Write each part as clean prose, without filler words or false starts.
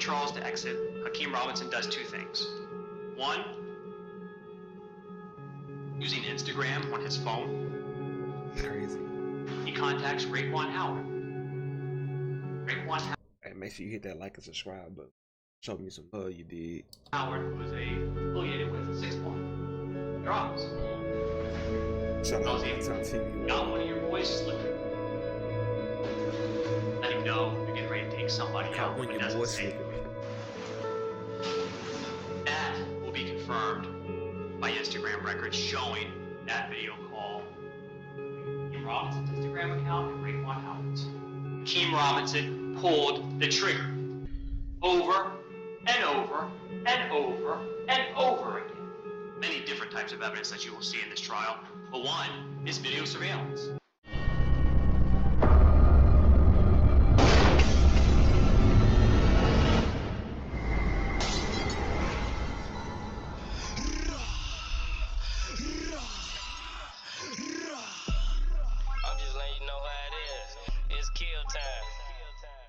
For Charles to exit, Hakeem Robinson does two things. One, using Instagram on his phone. Crazy. He contacts Raekwon Howard. Raekwon Howard. Hey, make sure you hit that like and subscribe button. Show me some love, you did. Howard was affiliated with 6-1 Drops. Shout out to TV. Got one of your boys slipping. Let him know you're getting ready to take somebody out. When your boys slipping. That will be confirmed by Instagram records showing that video call. Hakeem Robinson's Instagram account and Raekwon Howard's. Hakeem Robinson pulled the trigger over and over and over and over again. Many different types of evidence that you will see in this trial, but one is video surveillance.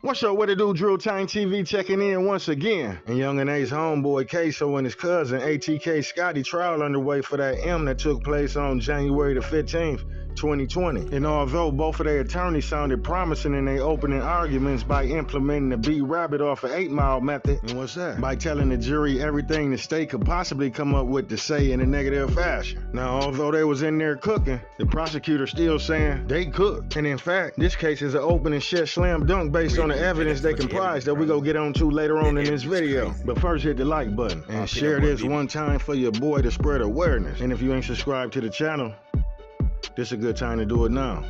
What's up, what it do? Drill Time TV checking in once again. And Young and A's homeboy Ksoo and his cousin ATK Scotty trial underway for that M that took place on January the 15th, 2020. And although both of their attorneys sounded promising in their opening arguments by implementing the beat rabbit off of 8 Mile method, and what's that? By telling the jury everything the state could possibly come up with to say in a negative fashion. Now, although they was in there cooking, the prosecutor still saying they cooked. And in fact, this case is an open and shut slam dunk based on the evidence they comprise that we go get on to later on in this video. But first, hit the like button and share this one time for your boy to spread awareness. And if you ain't subscribed to the channel, this is a good time to do it now.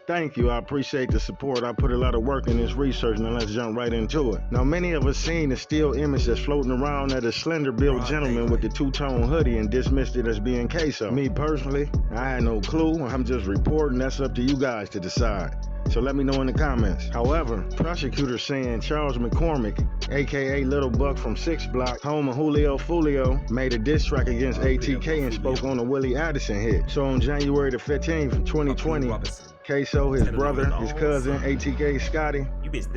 Thank you, I appreciate the support. I put a lot of work in this research, now let's jump right into it. Now, many of us seen the still image that's floating around of a slender-built gentleman with the two-tone hoodie and dismissed it as being Ksoo. Me personally, I had no clue. I'm just reporting. That's up to you guys to decide. So let me know in the comments. However, prosecutors saying Charles McCormick, aka Little Buck from 6 Block, home of Julio Fulio, made a diss track against ATK and spoke on a Willie Addison hit. So on January the 15th, 2020, Ksoo, his brother, his cousin, ATK Scotty,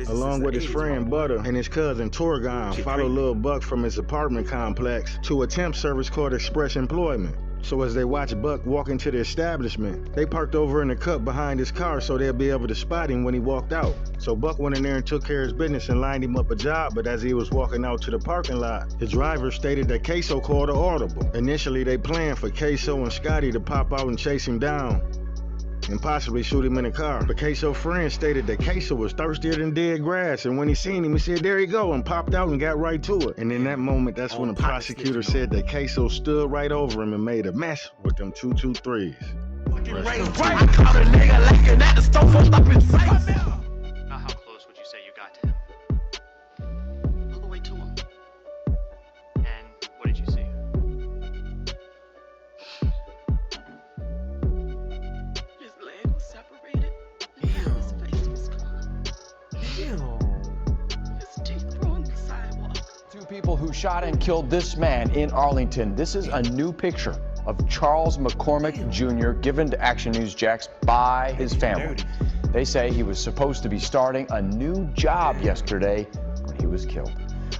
along with his friend Butta and his cousin Torgon, followed Lil Buck from his apartment complex to a temp service called Express Employment. So as they watched Buck walk into the establishment, they parked over in the cup behind his car so they'll be able to spot him when he walked out. So Buck went in there and took care of his business and lined him up a job, but as he was walking out to the parking lot, the driver stated that Ksoo called an audible. Initially, they planned for Ksoo and Scotty to pop out and chase him down and possibly shoot him in the car. But Ksoo's friend stated that Ksoo was thirstier than dead grass, and when he seen him, he said, "There you go," and popped out and got right to it. And in that moment, that's when the prosecutor said that Ksoo stood right over him and made a mess with them 223s. I caught a nigga lacking at the stove up his face. Now, how close would you say you got to him? All the way to him. And what did you see? His leg was separated. His face was gone. His teeth were on the sidewalk. 2 people who shot and killed this man in Arlington. This is a new picture of Charles McCormick Jr. given to Action News Jax by his family. They say he was supposed to be starting a new job yesterday when he was killed.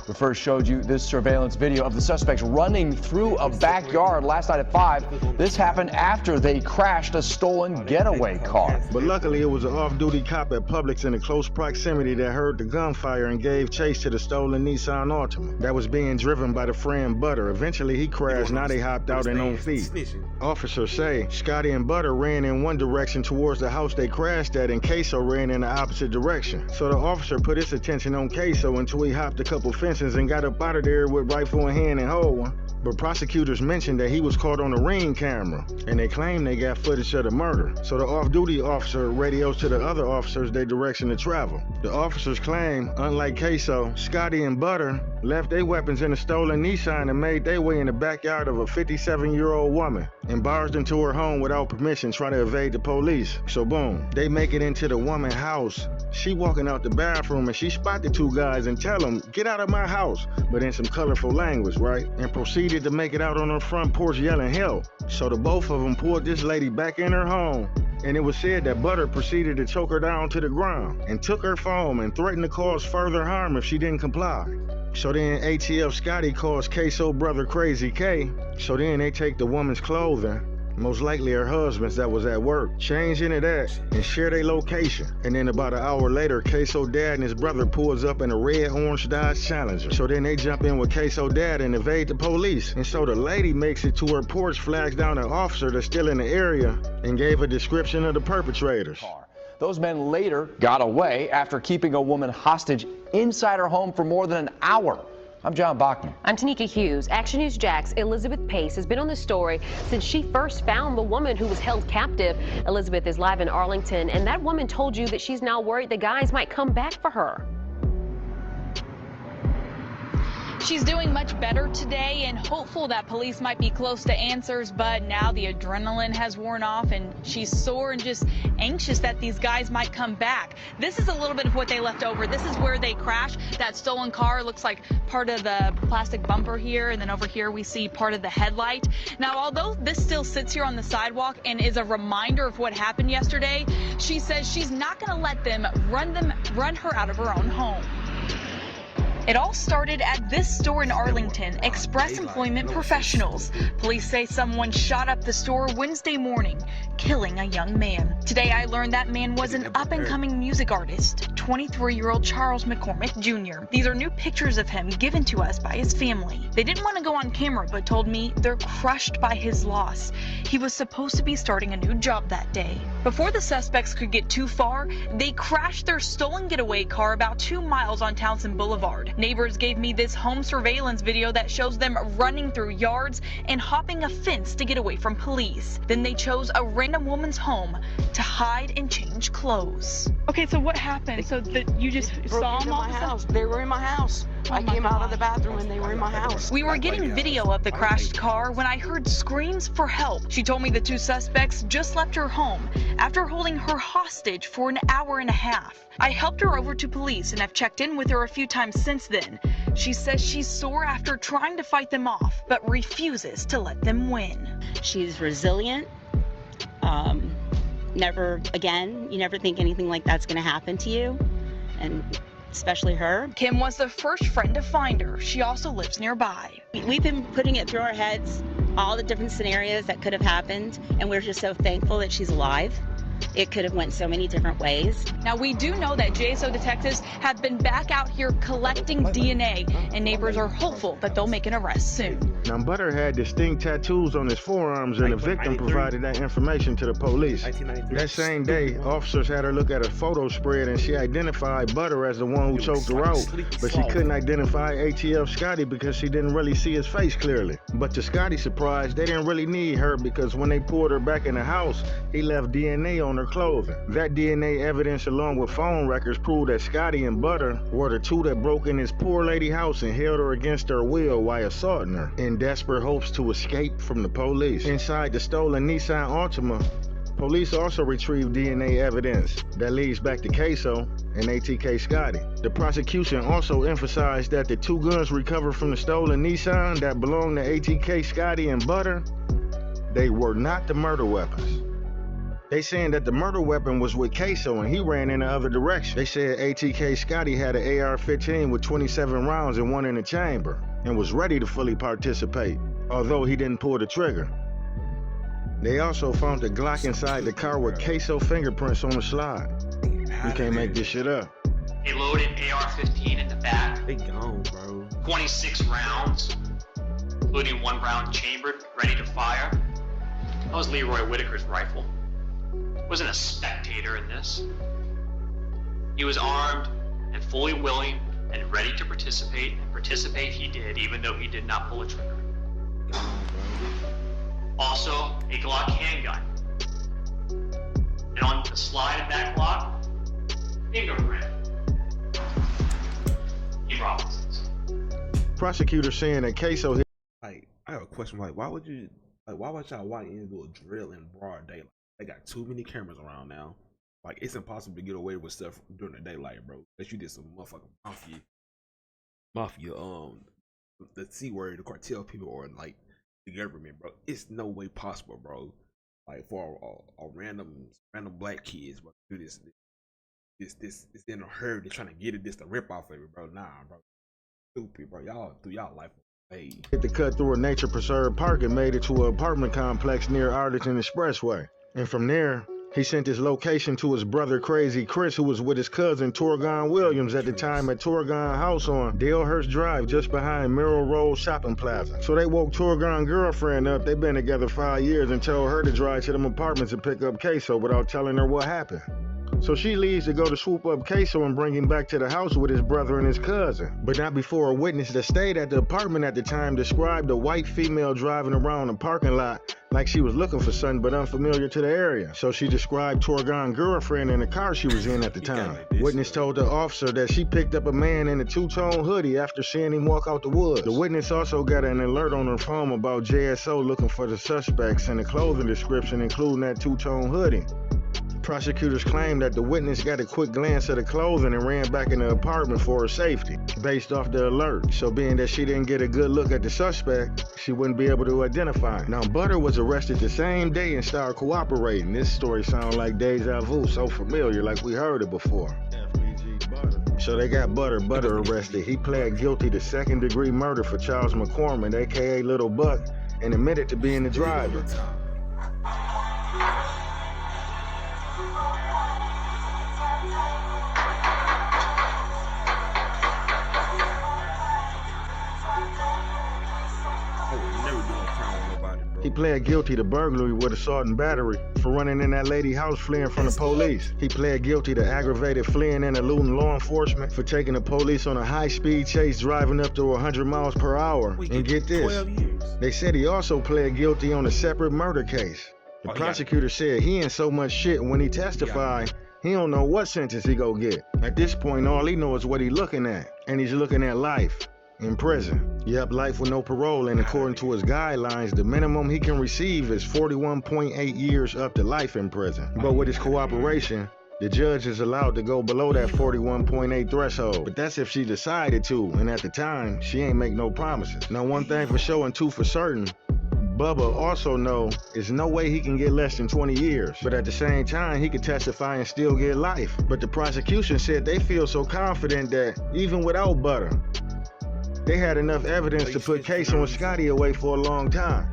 We first showed you this surveillance video of the suspects running through a backyard last night at 5. This happened after they crashed a stolen getaway car. But luckily, it was an off-duty cop at Publix in a close proximity that heard the gunfire and gave chase to the stolen Nissan Altima that was being driven by the friend Butta. Eventually, he crashed. Now they hopped out and on feet. Officers say Scotty and Butta ran in one direction towards the house they crashed at, and Ksoo ran in the opposite direction. So the officer put his attention on Ksoo until he hopped a couple fences and got up out of there with rifle in hand and hold one. But prosecutors mentioned that he was caught on a Ring camera, and they claim they got footage of the murder. So the off-duty officer radios to the other officers their direction to travel. The officers claim, unlike Ksoo, Scotty and Butta left their weapons in a stolen Nissan and made their way in the backyard of a 57-year-old woman and barged into her home without permission, trying to evade the police. So boom, they make it into the woman's house. She walking out the bathroom and she spot the 2 guys and tell them, "Get out of my house," but in some colorful language, right? And proceeded to make it out on her front porch yelling help. So the both of them pulled this lady back in her home and it was said that Butta proceeded to choke her down to the ground and took her phone and threatened to cause further harm if she didn't comply. So then ATF Scotty calls Ksoo brother Crazy K. So then they take the woman's clothing, most likely her husband's that was at work, change into that and share their location. And then about an hour later, Ksoo dad and his brother pulls up in a red orange Dodge Challenger. So then they jump in with Ksoo dad and evade the police. And so the lady makes it to her porch, flags down an officer that's still in the area and gave a description of the perpetrators. Those men later got away after keeping a woman hostage inside her home for more than an hour. I'm John Bachman. I'm Tanika Hughes. Action News Jack's Elizabeth Pace has been on this story since she first found the woman who was held captive. Elizabeth is live in Arlington, and that woman told you that she's now worried the guys might come back for her. She's doing much better today and hopeful that police might be close to answers, but now the adrenaline has worn off and she's sore and just anxious that these guys might come back. This is a little bit of what they left over. This is where they crashed. That stolen car looks like part of the plastic bumper here, and then over here we see part of the headlight. Now, although this still sits here on the sidewalk and is a reminder of what happened yesterday, she says she's not going to let them run her out of her own home. It all started at this store in Arlington, Express Employment Professionals. Police say someone shot up the store Wednesday morning, killing a young man. Today I learned that man was an up-and-coming music artist, 23-year-old Charles McCormick Jr. These are new pictures of him given to us by his family. They didn't want to go on camera, but told me they're crushed by his loss. He was supposed to be starting a new job that day. Before the suspects could get too far, they crashed their stolen getaway car about 2 miles on Townsend Boulevard. Neighbors gave me this home surveillance video that shows them running through yards and hopping a fence to get away from police. Then they chose a random woman's home to hide and change clothes. Okay, so what happened? So you just saw them all my house. They were in my house. I came out of the bathroom and they were in my house. We were getting video of the crashed car when I heard screams for help. She told me the two suspects just left her home after holding her hostage for an hour and a half. I helped her over to police and have checked in with her a few times since then. She says she's sore after trying to fight them off, but refuses to let them win. She's resilient. Never again, you never think anything like that's going to happen to you, and especially her. Kim was the first friend to find her. She also lives nearby. We've been putting it through our heads, all the different scenarios that could have happened, and we're just so thankful that she's alive. It could have went so many different ways. Now, we do know that JSO detectives have been back out here collecting DNA, and neighbors are hopeful that they'll make an arrest soon. Now, Butta had distinct tattoos on his forearms, and the victim provided that information to the police. That same day, officers had her look at a photo spread, and she identified Butta as the one who choked her out, but she couldn't identify ATF Scotty because she didn't really see his face clearly. But to Scotty's surprise, they didn't really need her because when they pulled her back in the house, he left DNA on her clothing. That DNA evidence along with phone records proved that Scotty and Butta were the two that broke in his poor lady house and held her against her will while assaulting her in desperate hopes to escape from the police. Inside the stolen Nissan Altima, police also retrieved DNA evidence that leads back to Ksoo and ATK Scotty. The prosecution also emphasized that the two guns recovered from the stolen Nissan that belonged to ATK Scotty and Butta, they were not the murder weapons. They saying that the murder weapon was with Ksoo and he ran in the other direction. They said ATK Scotty had an AR-15 with 27 rounds and one in the chamber and was ready to fully participate, although he didn't pull the trigger. They also found the Glock inside the car with Ksoo fingerprints on the slide. You can't make this shit up. A loaded AR-15 in the back. They gone, bro. 26 rounds, including 1 round chambered, ready to fire. That was Leroy Whitaker's rifle. Wasn't a spectator in this. He was armed and fully willing and ready to participate, and participate he did, even though he did not pull a trigger. Also, a Glock handgun. And on the slide of that Glock, fingerprint. He Robinson's. Prosecutors saying that Ksoo hit. Like, I have a question. Like, why would y'all walk in and do a drill in broad daylight? They got too many cameras around now. Like, it's impossible to get away with stuff during the daylight, bro. Unless you did some motherfucking mafia, the C word, the cartel people, or like the government, bro. It's no way possible, bro. Like for a random black kids, bro, do this is in a hurry. They're trying to get it, this to rip off of it, bro. Nah, bro, stupid, bro. Y'all threw y'all life away. Hit the cut through a nature preserve park and made it to an apartment complex near Arlington Expressway. And from there, he sent his location to his brother Crazy Chris, who was with his cousin Torgon Williams at the time at Torgon House on Dalehurst Drive, just behind Merrill Road Shopping Plaza. So they woke Torgon's girlfriend up. They've been together 5 years and told her to drive to them apartments and pick up Ksoo without telling her what happened. So she leaves to go to swoop up Ksoo and bring him back to the house with his brother and his cousin. But not before a witness that stayed at the apartment at the time described a white female driving around the parking lot like she was looking for something but unfamiliar to the area. So she described Torgon's girlfriend in the car she was in at the time. Witness told the officer that she picked up a man in a two-tone hoodie after seeing him walk out the woods. The witness also got an alert on her phone about JSO looking for the suspects and the clothing description including that two-tone hoodie. Prosecutors claimed that the witness got a quick glance at the clothing and ran back in the apartment for her safety, based off the alert. So being that she didn't get a good look at the suspect, she wouldn't be able to identify him. Now, Butta was arrested the same day and started cooperating. This story sounds like deja vu, so familiar, like we heard it before. FBG Butta. So they got Butta arrested. He pled guilty to second-degree murder for Charles McCormick, aka Little Buck, and admitted to being the driver. He pled guilty to burglary with assault and battery for running in that lady's house fleeing from the police. He pled guilty to aggravated fleeing and eluding law enforcement for taking the police on a high-speed chase driving up to 100 miles per hour. And get this, they said he also pled guilty on a separate murder case. The prosecutor said he in so much shit when he testified, he don't know what sentence he go get. At this point, all he knows is what he looking at, and he's looking at life. In prison. Yep, life with no parole, and according to his guidelines, the minimum he can receive is 41.8 years up to life in prison. But with his cooperation, the judge is allowed to go below that 41.8 threshold. But that's if she decided to, and at the time, she ain't make no promises. Now, one thing for sure and two for certain, Bubba also know there's no way he can get less than 20 years. But at the same time, he could testify and still get life. But the prosecution said they feel so confident that even without Butta, they had enough evidence to put Ksoo and Scotty away for a long time.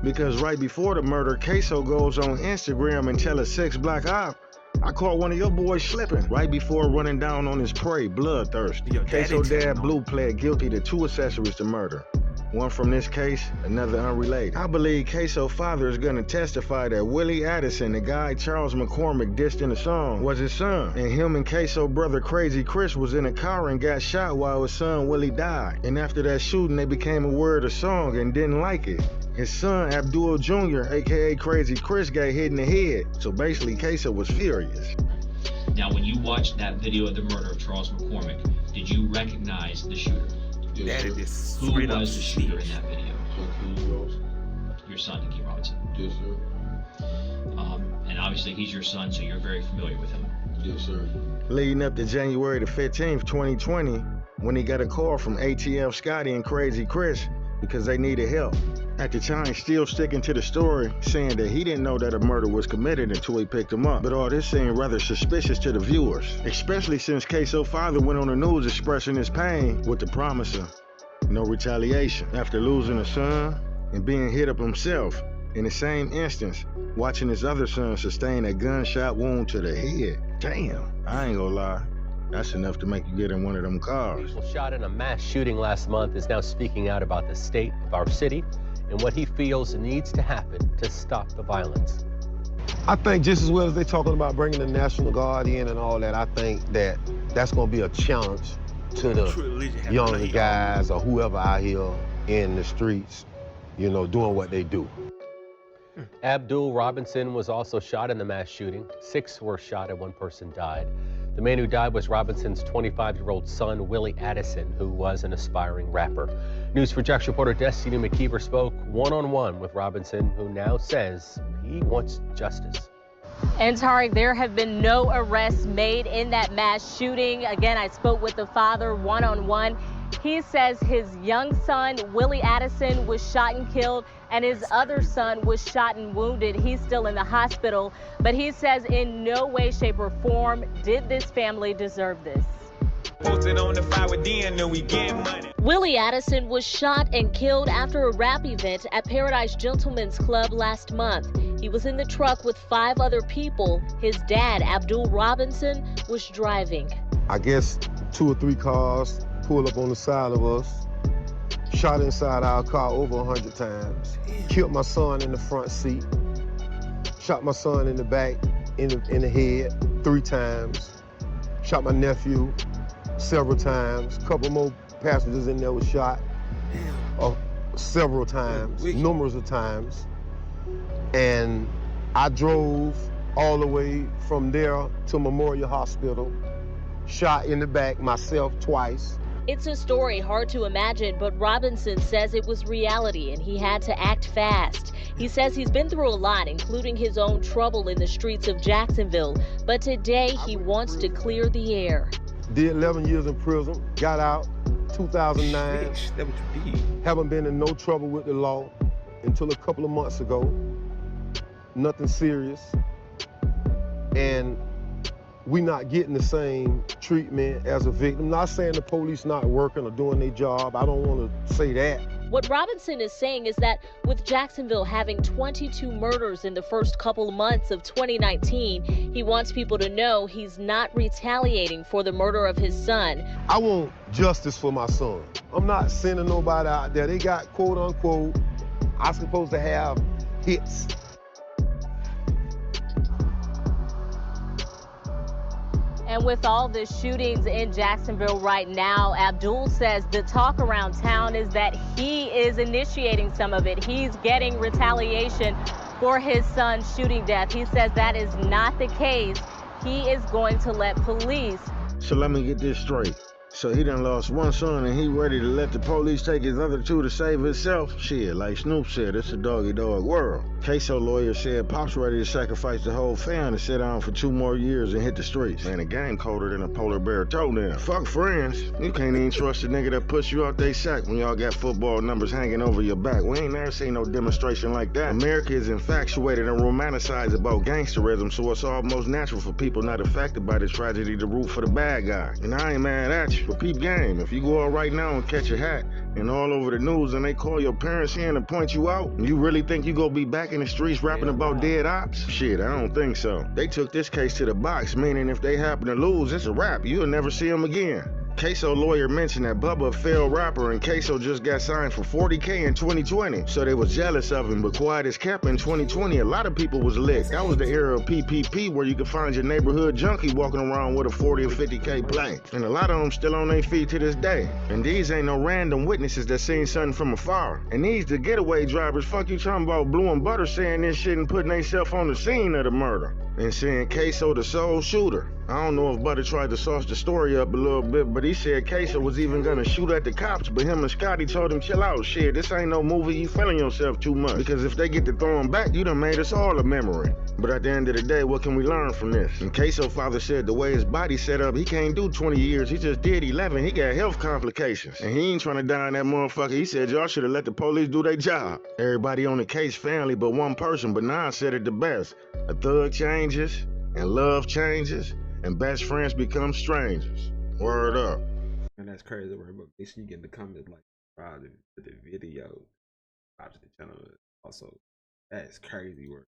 Because right before the murder, Ksoo goes on Instagram and tell a 6-block op, I caught one of your boys slipping, right before running down on his prey, bloodthirsty. Ksoo dad Blue pled guilty to 2 accessories to murder. One from this case, another unrelated. I believe Ksoo's father is gonna testify that Willie Addison, the guy Charles McCormick dissed in the song, was his son. And him and Ksoo's brother Crazy Chris was in a car and got shot while his son Willie died. And after that shooting, they became aware of the song and didn't like it. His son Abdul Jr., aka Crazy Chris, got hit in the head. So basically, Ksoo was furious. Now, when you watched that video of the murder of Charles McCormick, did you recognize the shooter? Yes, Who was the shooter in that video? Your son, Keem Robinson. Yes, sir. And obviously he's your son, so you're very familiar with him. Yes, sir. Leading up to January the 15th, 2020, when he got a call from ATF Scotty and Crazy Chris because they needed help. At the time, still sticking to the story, saying that he didn't know that a murder was committed until he picked him up. But all this seemed rather suspicious to the viewers, especially since Ksoo's father went on the news expressing his pain with the promise of no retaliation. After losing a son and being hit up himself, in the same instance, watching his other son sustain a gunshot wound to the head. Damn, I ain't gonna lie. That's enough to make you get in one of them cars. Who was shot in a mass shooting last month is now speaking out about the state of our city and what he feels needs to happen to stop the violence. I think just as well as they're talking about bringing the National Guard in and all that, I think that that's going to be a challenge to the younger guys or whoever out here in the streets, you know, doing what they do. Abdul Robinson was also shot in the mass shooting. 6 were shot and 1 person died. The man who died was Robinson's 25-year-old son, Willie Addison, who was an aspiring rapper. News4Jax reporter Destiny McKeever spoke one-on-one with Robinson, who now says he wants justice. And Tariq, there have been no arrests made in that mass shooting. Again, I spoke with the father one-on-one. He says his young son, Willie Addison, was shot and killed And his other son was shot and wounded. He's still in the hospital, but he says in no way, shape, or form did this family deserve this. Posted on the fire with Dan, and we get money. Willie Addison was shot and killed after a rap event at Paradise Gentlemen's Club last month. He was in the truck with 5 other people. His dad, Abdul Robinson, was driving. I guess 2 or 3 cars pulled up on the side of us, shot inside our car over 100 times, killed my son in the front seat, shot my son in the back, in the head 3 times, shot my nephew several times. A couple more passengers in there were shot several times, numerous of times. And I drove all the way from there to Memorial Hospital, shot in the back myself twice. It's a story hard to imagine, but Robinson says it was reality and he had to act fast. He says he's been through a lot, including his own trouble in the streets of Jacksonville. But today he wants to clear the air. Did 11 years in prison, got out 2009. Haven't been in no trouble with the law until a couple of months ago. Nothing serious. And we not getting the same treatment as a victim. Not saying the police not working or doing their job. I don't want to say that. What Robinson is saying is that with Jacksonville having 22 murders in the first couple of months of 2019, he wants people to know he's not retaliating for the murder of his son. I want justice for my son. I'm not sending nobody out there. They got quote unquote, I'm supposed to have hits. And with all the shootings in Jacksonville right now, Abdul says the talk around town is that he is initiating some of it. He's getting retaliation for his son's shooting death. He says that is not the case. He is going to let police. So let me get this straight. So he done lost one son and he ready to let the police take his other 2 to save himself? Shit, like Snoop said, it's a dog-eat-dog world. Ksoo lawyer said Pop's ready to sacrifice the whole family to sit down for 2 more years and hit the streets. Man, the game colder than a polar bear toenail. Fuck friends. You can't even trust a nigga that puts you out they sack when y'all got football numbers hanging over your back. We ain't never seen no demonstration like that. America is infatuated and romanticized about gangsterism, so it's almost natural for people not affected by the tragedy to root for the bad guy. And I ain't mad at you. But peep game, if you go out right now and catch a hat and all over the news and they call your parents in and point you out, and you really think you gonna be back in the streets rapping about dead ops? Shit, I don't think so. They took this case to the box, meaning if they happen to lose, it's a wrap. You'll never see them again. Ksoo lawyer mentioned that Butta a failed rapper and Ksoo just got signed for $40K in 2020. So they was jealous of him, but quiet as kept in 2020, a lot of people was lit. That was the era of PPP where you could find your neighborhood junkie walking around with a 40 or 50K play. And a lot of them still on their feet to this day. And these ain't no random witnesses that seen something from afar. And these the getaway drivers, fuck you talking about Blue and Butter saying this shit and putting themselves on the scene of the murder. And saying Ksoo the sole shooter. I don't know if Butta tried to sauce the story up a little bit, but he said Ksoo was even gonna shoot at the cops, but him and Scotty told him, chill out, shit, this ain't no movie, you feeling yourself too much. Because if they get to throw him back, you done made us all a memory. But at the end of the day, what can we learn from this? And Ksoo father said the way his body set up, he can't do 20 years, he just did 11, he got health complications. And he ain't trying to die in that motherfucker, he said y'all should have let the police do their job. Everybody on the case family but one person, but Nas said it the best. A thug changes, and love changes, and best friends become strangers. Word up. And that's crazy, right? But make sure you get in the comments like subscribe to the video, subscribe to the channel. Also, that's crazy work.